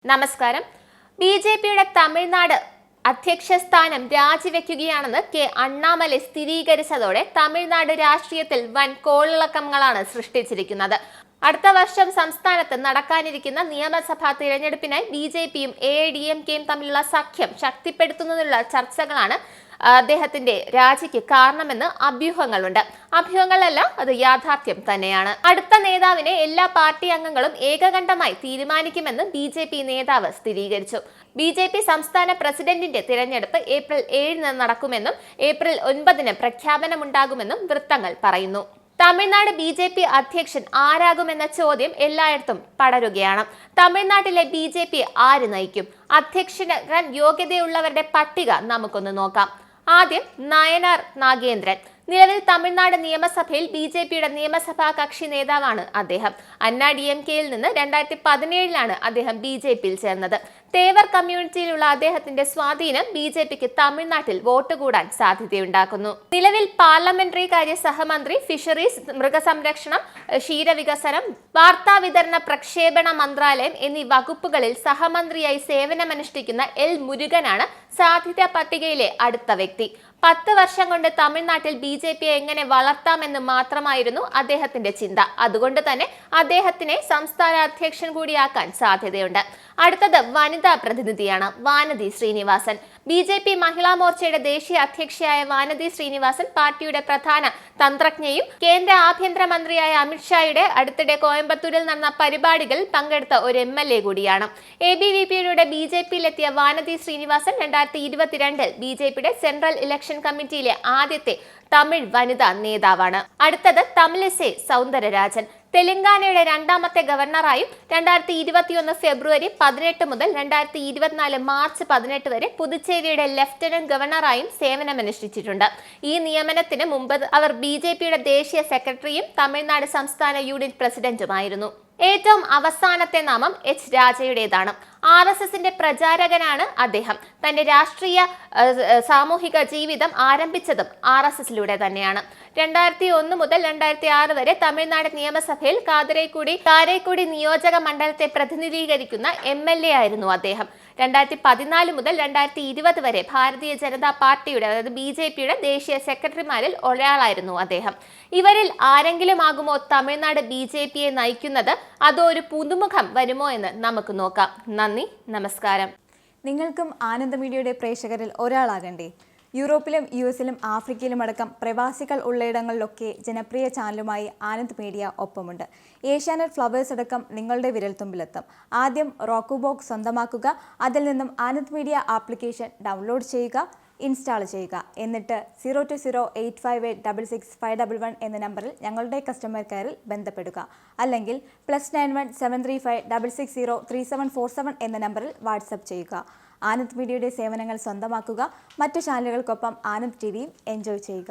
നമസ്കാരം. ബി.ജെ.പിയുടെ തമിഴ്നാട് അധ്യക്ഷ സ്ഥാനം രാജിവെക്കുകയാണെന്ന് കെ അണ്ണാമലൈ സ്ഥിരീകരിച്ചതോടെ തമിഴ്നാട് രാഷ്ട്രീയത്തിൽ വൻ കോളിളക്കങ്ങളാണ് സൃഷ്ടിച്ചിരിക്കുന്നത്. അടുത്ത വർഷം സംസ്ഥാനത്ത് നടക്കാനിരിക്കുന്ന നിയമസഭാ തിരഞ്ഞെടുപ്പിനായി ബി.ജെ.പിയും എ.ഐ.ഡി.എം.കെയും തമ്മിലുള്ള സഖ്യം ശക്തിപ്പെടുത്തുന്നതിനുള്ള ചർച്ചകളാണ് അദ്ദേഹത്തിന്റെ രാജിക്ക് കാരണമെന്ന് അഭ്യൂഹങ്ങളുണ്ട്. അഭ്യൂഹങ്ങളല്ല, അത് യാഥാർത്ഥ്യം തന്നെയാണ്. അടുത്ത നേതാവിനെ എല്ലാ പാർട്ടി അംഗങ്ങളും ഏകകണ്ഠമായി തീരുമാനിക്കുമെന്ന് ബി.ജെ.പി നേതാവ് സ്ഥിരീകരിച്ചു. ബി.ജെ.പി സംസ്ഥാന പ്രസിഡന്റിന്റെ തിരഞ്ഞെടുപ്പ് ഏപ്രിൽ 7-ന് നടക്കുമെന്നും ഏപ്രിൽ 9-ന് പ്രഖ്യാപനമുണ്ടാകുമെന്നും വൃത്തങ്ങൾ പറയുന്നു. തമിഴ്നാട് ബി.ജെ.പി അധ്യക്ഷൻ ആരാകുമെന്ന ചോദ്യം എല്ലായിടത്തും പടരുകയാണ്. തമിഴ്നാട്ടിലെ ബി.ജെ.പി ആര് നയിക്കും? അധ്യക്ഷനാകാൻ യോഗ്യതയുള്ളവരുടെ പട്ടിക നമുക്കൊന്ന് നോക്കാം. ആദ്യം നയനാർ നാഗേന്ദ്രൻ. നിലവിൽ തമിഴ്നാട് നിയമസഭയിൽ ബി.ജെ.പിയുടെ നിയമസഭാ കക്ഷി നേതാവാണ് അദ്ദേഹം. അണ്ണാ-ഡി.എം.കെയിൽ നിന്ന് 2017-ലാണ് അദ്ദേഹം ബി.ജെ.പിയിൽ ചേർന്നത്. തേവർ കമ്മ്യൂണിറ്റിയിലുള്ള അദ്ദേഹത്തിന്റെ സ്വാധീനം ബി.ജെ.പിക്ക് തമിഴ്നാട്ടിൽ വോട്ട് കൂടാൻ സാധ്യതയുണ്ടാക്കുന്നു. നിലവിൽ പാർലമെന്ററി കാര്യ സഹമന്ത്രി, ഫിഷറീസ്, മൃഗസംരക്ഷണം, ക്ഷീരവികസനം, വാർത്താവിതരണ പ്രക്ഷേപണ മന്ത്രാലയം എന്നീ വകുപ്പുകളിൽ സഹമന്ത്രിയായി സേവനമനുഷ്ഠിക്കുന്ന എൽ മുരുകനാണ് സാധ്യതാ പട്ടികയിലെ അടുത്ത വ്യക്തി. 10 വർഷം കൊണ്ട് തമിഴ്നാട്ടിൽ ബി.ജെ.പിയെ എങ്ങനെ വളർത്താമെന്ന് മാത്രമായിരുന്നു അദ്ദേഹത്തിന്റെ ചിന്ത. അതുകൊണ്ട് തന്നെ അദ്ദേഹത്തിനെ സംസ്ഥാന അധ്യക്ഷൻ കൂടിയാക്കാൻ സാധ്യതയുണ്ട്. അടുത്തത് വനിതാ പ്രതിനിധിയാണ് വാനതി ശ്രീനിവാസൻ. ബി.ജെ.പി മഹിളാ മോർച്ചയുടെ ദേശീയ അധ്യക്ഷയായ വാനതി ശ്രീനിവാസൻ പാർട്ടിയുടെ പ്രധാന തന്ത്രജ്ഞയും കേന്ദ്ര ആഭ്യന്തരമന്ത്രിയായ അമിത്ഷായുടെ അടുത്തിടെ കോയമ്പത്തൂരിൽ നടന്ന പരിപാടികളിൽ പങ്കെടുത്ത ഒരു MLA കൂടിയാണ്. ABVP-യുടെ ബി.ജെ.പിയിലെത്തിയ വാനതി ശ്രീനിവാസൻ 2022-ൽ ബി.ജെ.പിയുടെ സെൻട്രൽ ഇലക്ഷൻ കമ്മിറ്റിയിലെ ആദ്യത്തെ തമിഴ് വനിതാ നേതാവാണ്. അടുത്തത് തമിഴിസൈ സൗന്ദരരാജൻ. തെലങ്കാനയുടെ 2ാമത്തെ ഗവർണറായും 2021 ഫെബ്രുവരി 18 മുതൽ 2024 മാർച്ച് 18 വരെ പുതുച്ചേരിയുടെ ലഫ്റ്റനന്റ് ഗവർണറായും സേവനമനുഷ്ഠിച്ചിട്ടുണ്ട്. ഈ നിയമനത്തിന് മുമ്പ് അവർ ബി.ജെ.പിയുടെ ദേശീയ സെക്രട്ടറിയും തമിഴ്നാട് സംസ്ഥാന യൂണിറ്റ് പ്രസിഡന്റുമായിരുന്നു. ഏറ്റവും അവസാനത്തെ നാമം H രാജയുടേതാണ്. RSSന്റെ പ്രചാരകനാണ് അദ്ദേഹം. തന്റെ രാഷ്ട്രീയ സാമൂഹിക ജീവിതം ആരംഭിച്ചതും RSSലൂടെ തന്നെയാണ്. 2001 മുതൽ 2006 വരെ തമിഴ്നാട് നിയമസഭയിൽ കാരൈക്കുടി നിയോജക മണ്ഡലത്തെ പ്രതിനിധീകരിക്കുന്ന MLA ആയിരുന്നു അദ്ദേഹം. 2014 മുതൽ 2020 വരെ ഭാരതീയ ജനതാ പാർട്ടിയുടെ, അതായത് ബി.ജെ.പിയുടെ ദേശീയ സെക്രട്ടറിമാരിൽ ഒരാളായിരുന്നു അദ്ദേഹം. ഇവരിൽ ആരെങ്കിലും ആകുമോ തമിഴ്നാട് ബി.ജെ.പിയെ നയിക്കുന്നത്? അതോ ഒരു പുതുമുഖം വരുമോ എന്ന് നമുക്ക് നോക്കാം. നന്ദി, നമസ്കാരം. നിങ്ങൾക്കും ആനന്ദ മീഡിയയുടെ പ്രേക്ഷകരിൽ ഒരാളാകണ്ടേ? യൂറോപ്പിലും US-ലും ആഫ്രിക്കയിലും അടക്കം പ്രവാസികൾ ഉള്ളയിടങ്ങളിലൊക്കെ ജനപ്രിയ ചാനലുമായി ആനന്ദ് മീഡിയ ഒപ്പമുണ്ട്. ഏഷ്യാനെറ്റ് ഫ്ലവേഴ്സ് അടക്കം നിങ്ങളുടെ വിരൽത്തുമ്പിലെത്തും. ആദ്യം റോക്കു ബോക്സ് സ്വന്തമാക്കുക. അതിൽ നിന്നും ആനന്ദ് മീഡിയ ആപ്ലിക്കേഷൻ ഡൗൺലോഡ് ചെയ്യുക, ഇൻസ്റ്റാൾ ചെയ്യുക. എന്നിട്ട് 02085866511 എന്ന നമ്പറിൽ ഞങ്ങളുടെ കസ്റ്റമർ കെയറിൽ ബന്ധപ്പെടുക. അല്ലെങ്കിൽ +91 735 660 3747 എന്ന നമ്പറിൽ വാട്സപ്പ് ചെയ്യുക. ആനന്ദ് മീഡിയയുടെ സേവനങ്ങൾ സ്വന്തമാക്കുക. മറ്റു ചാനലുകൾക്കൊപ്പം ആനന്ദ് TVയും എൻജോയ് ചെയ്യുക.